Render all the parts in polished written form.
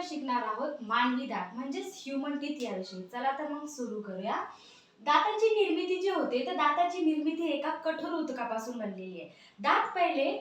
शिकणार आहोत मानवी दात म्हणजेच ह्युमन टीथ याविषयी. चला तर मग सुरू करूया. दातांची निर्मिती जी होते तर दाताची निर्मिती एका कठोर ऊतकापासून बनलेली आहे. दात पहिले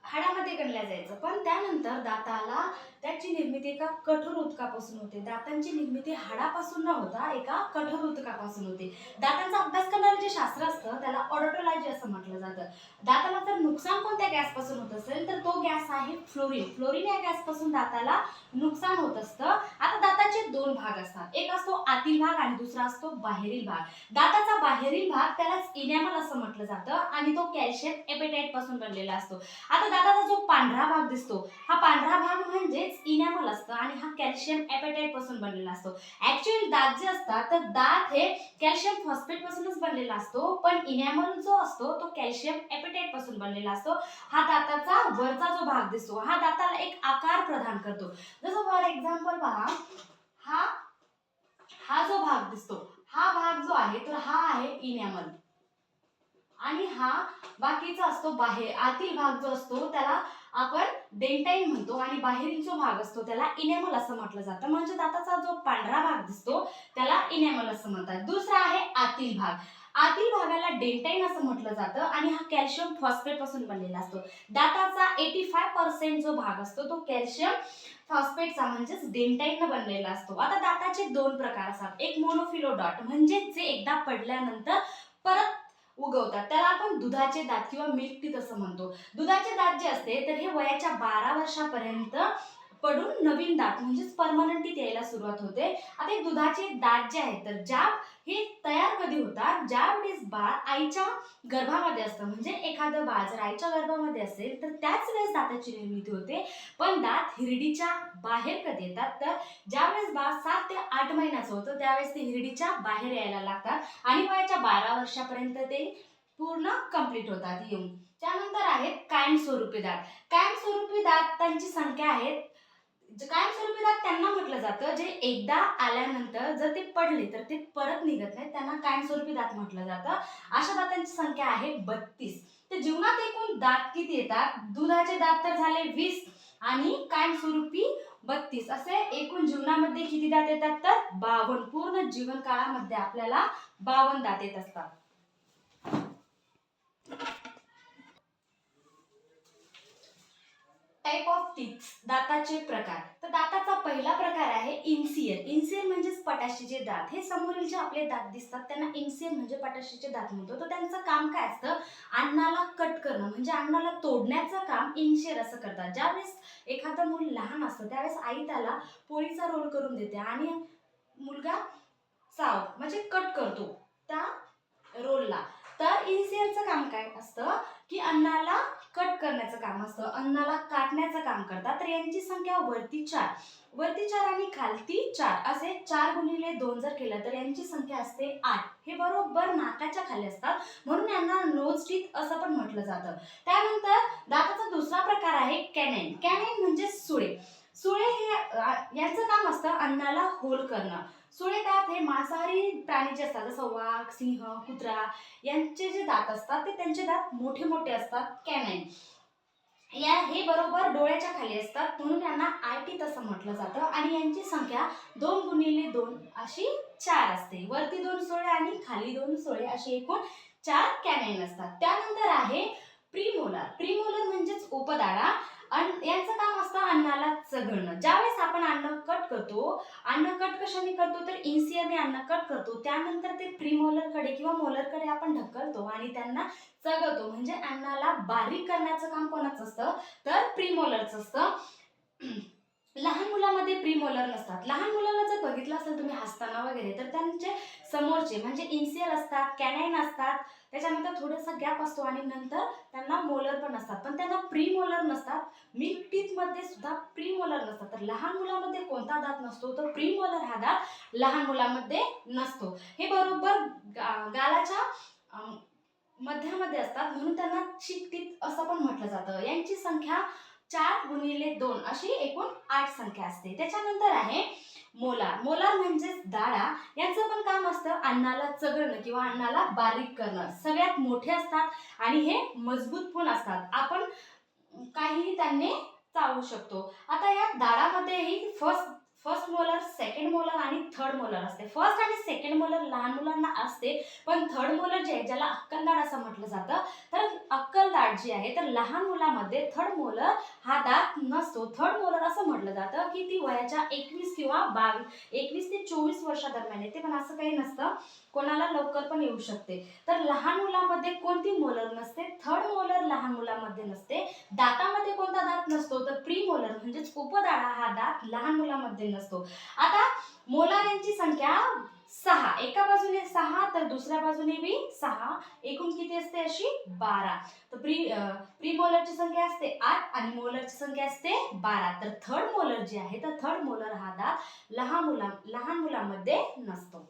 हाडामध्ये गणल्या जायचं, पण त्यानंतर दाताला त्याची निर्मिती एका कठोर ऊतकापासून होते. दातांची निर्मिती हाडापासून न होता एका कठोर ऊतकापासून होते. दातांचा अभ्यास करणारं जे शास्त्र असतं त्याला ऑडोंटॉलॉजी असं म्हटलं जातं. दाताला जर नुकसान कोणत्या गॅसपासून होत असेल तर तो गॅस आहे फ्लोरीन. फ्लोरीन या गॅसपासून दाताला नुकसान होत असतं. आता दाताचे दोन भाग असतात, एक असतो आतील भाग आणि दुसरा असतो बाहेरील भाग. दाताचा बाहेरील भाग त्यालाच इनॅमल असं म्हटलं जातं आणि तो कॅल्शियम एपेटाइट पासून बनलेला असतो. आता दाताचा जो पांढरा भाग दिसतो हा पांढरा भाग म्हणजेच इनॅमल असतं आणि हा कॅल्शियम एपेटाइट पासून बनलेला असतो. ऍक्च्युअली दात जे असतात तर दात हे कॅल्शियम फॉस्फेट पासूनच बनलेला असतो, पण इनॅमल जो असतो तो कॅल्शियम एपेटाइट पासून बनलेला असतो. हा दाताचा वरचा जो भाग दिसतो हा दाताला एक आकार प्रदान करतो. जसं फॉर एक्झाम्पल पहा, हा जो भाग दिसतो हा भाग जो आहे तर हा आहे इनॅमल आणि हा बाकीचा असतो बाहेर. आतील भाग जो असतो त्याला आपण डेंटाइन म्हणतो आणि बाहेरील जो भाग असतो त्याला इनॅमल असं म्हटलं जातं. म्हणजे दाताचा जो पांढरा भाग दिसतो त्याला इनॅमल असं म्हणतात. दुसरा आहे आतील भाग. आतील भागाला डेंटाइन असं म्हटलं जातं आणि हा कॅल्शियम फॉस्फेट पासून बनलेला असतो. दाताचा 85% जो भाग असतो तो कॅल्शियम फॉस्फेटचा म्हणजेच डेंटाइन बनलेला असतो. आता दाताचे दोन प्रकार असतात, एक मोनोफिलोडॉट म्हणजे जे एकदा पडल्यानंतर परत उगवतात त्याला आपण दुधाचे दात किंवा मिल्क टीथ असं म्हणतो. दुधाचे दात जे असते तर हे वयाच्या 12 वर्षापर्यंत पडून नवीन दात म्हणजेच परमनंट टीथ यायला सुरुवात होते. आता हे दुधाचे दात जे आहेत तर ज्या हे तयार कधी होतात ज्यावेळेस बाळ आईच्या गर्भामध्ये असतं. म्हणजे एखादं बाळ जर आईच्या गर्भामध्ये असेल तर त्याच वेळेस दाताची निर्मिती होते. पण दात हिरडीच्या बाहेर कधी येतात तर ज्यावेळेस बाळ 7 ते 8 महिन्याचं होतं त्यावेळेस ते हिरडीच्या बाहेर यायला लागतात आणि वयाच्या 12 वर्षापर्यंत ते पूर्ण कंप्लीट होतात येऊन. त्यानंतर आहेत कायमस्वरूपी दात. कायमस्वरूपी दातांची संख्या आहे. कायमस्वरूपी दात त्यांना म्हटलं जातं जे एकदा आल्यानंतर जर ते पडले तर ते परत निघत नाही, त्यांना कायमस्वरूपी दात म्हटलं जातं. अशा दातांची संख्या आहे 32. तर जीवनात एकूण दात किती येतात? दुधाचे दात तर झाले 20 आणि कायमस्वरूपी 32. असे एकूण जीवनामध्ये किती दात येतात तर 52. पूर्ण जीवन काळामध्ये आपल्याला 52 दात येत असतात. टाइप ऑफ टीथ, दाताचे प्रकार. तर दाताचा पहिला प्रकार आहे इन्सियर. इन्सियर म्हणजेच पटाशीचे दात. हे समोरील जे आपले दात दिसतात त्यांना इन्सियर म्हणजे पटाशीचे दात म्हणतो. तर त्यांचं काम काय असतं? अन्नाला कट करणं म्हणजे अन्नाला तोडण्याचं काम इन्सियर असं करतात. ज्यावेळेस एखादं मूल लहान असतं त्यावेळेस आई त्याला पोळीचा रोल करून देते आणि मुलगा चाव म्हणजे कट करतो त्या रोलला. तर इन्सियरचं काम काय असतं की अन्नाला कट करण्याचं काम असतं, अन्नाला काटण्याचं काम करतात. तर यांची संख्या वरती 4 आणि खालती 4 असे 4 गुणिले 2 जर केलं तर यांची संख्या असते 8. हे बरोबर नाकाच्या खाली असतात म्हणून यांना नोज टीथ असं पण म्हटलं जातं. त्यानंतर दाताचा दुसरा प्रकार आहे कॅनाइन. कॅनाइन म्हणजे सुळे. सुळे हे यांचं काम असतं अन्नाला होल करणं. सुळे दात हे मांसाहारी प्राणी जे असतात जसं वाघ, सिंह, कुत्रा यांचे जे दात असतात ते त्यांचे दात मोठे मोठे असतात, कॅनाइन. हे बरोबर डोळ्याच्या खाली असतात म्हणून यांना आय टीथ असं म्हटलं जातं आणि यांची संख्या 2 गुणिले 2 अशी 4 असते. वरती 2 सुळे आणि खाली 2 सुळे असे एकूण 4 कॅनाइन असतात. त्यानंतर आहे प्रीमोलर. प्रीमोलर म्हणजेच उपदाढा. यांचं काम असतं अन्नाला चघळणं. ज्यावेळेस आपण अन्न कट करतो, अन्न कट कशाने करतो तर इन्सियरने अन्न कट करतो, त्यानंतर ते प्रीमोलरकडे किंवा मोलरकडे आपण ढकलतो आणि त्यांना चघळतो. म्हणजे अन्नाला बारीक करण्याचं काम कोणाचं असतं तर प्रीमोलरचं असतं. लहान मुलामध्ये प्रीमोलर नसतात. लहान मुलाला जर बघितलं असेल तुम्ही हसताना वगैरे तर त्यांचे समोरचे म्हणजे इन्सियर असतात, कॅनाइन असतात, त्याच्यानंतर थोडासा गॅप असतो आणि नंतर त्यांना मोलर पण असतात, पण त्यांना प्रीमोलर नसतात. मिल्क टीथ मध्ये सुद्धा प्रीमोलर नसतात. तर लहान मुलामध्ये कोणता दात नसतो तर प्रीमोलर हा दात लहान मुलामध्ये नसतो. हे बरोबर गालाच्या मध्यामध्ये असतात म्हणून त्यांना चिक टीथ असं पण म्हटलं जातं. यांची संख्या 4 गुणिले 2 अशी एकूण 8 संख्या असते. त्याच्यानंतर आहे मोलार. मोलार म्हणजेच दाढा. यांचं पण काम असतं अन्नाला चघळणं किंवा अन्नाला बारीक करणं. सगळ्यात मोठे असतात आणि हे मजबूत पण असतात. आपण काहीही त्यांनी चावू शकतो. आता या दाढामध्येही फर्स्ट मोलर, सेकंड मोलर आणि थर्ड मोलर असते. फर्स्ट आणि सेकंड मोलर लहान मुलांना असते, पण थर्ड मोलर जे आहे ज्याला अक्कल दाढ असं म्हटलं जातं, तर अक्कल दाढ जी आहे तर लहान मुलामध्ये थर्ड मोलर हा दात नसतो. थर्ड मोलर असं म्हटलं जातं की ती वयाच्या 21 किंवा 21 ते 24 वर्षादरम्यान येते, पण असं काही नसतं, कोणाला लवकर पण येऊ शकते. तर लहान मुलामध्ये कोणती मोलर नसते, थर्ड मोलर लहान मुलामध्ये नसते. दातामध्ये कोणता दात नसतो, तर प्री मोलर म्हणजेच उपदाढा हा दात लहान मुलामध्ये नसतो. आता मोलार यांची संख्या 6, एका बाजूने 6 तर दुसऱ्या बाजूने बी 6, एकूण किती असते अशी 12. तर प्री मोलरची संख्या असते 8 आणि मोलरची संख्या असते 12. तर थर्ड मोलर जे आहे तर थर्ड मोलर हा दात लहान मुलामध्ये नसतो.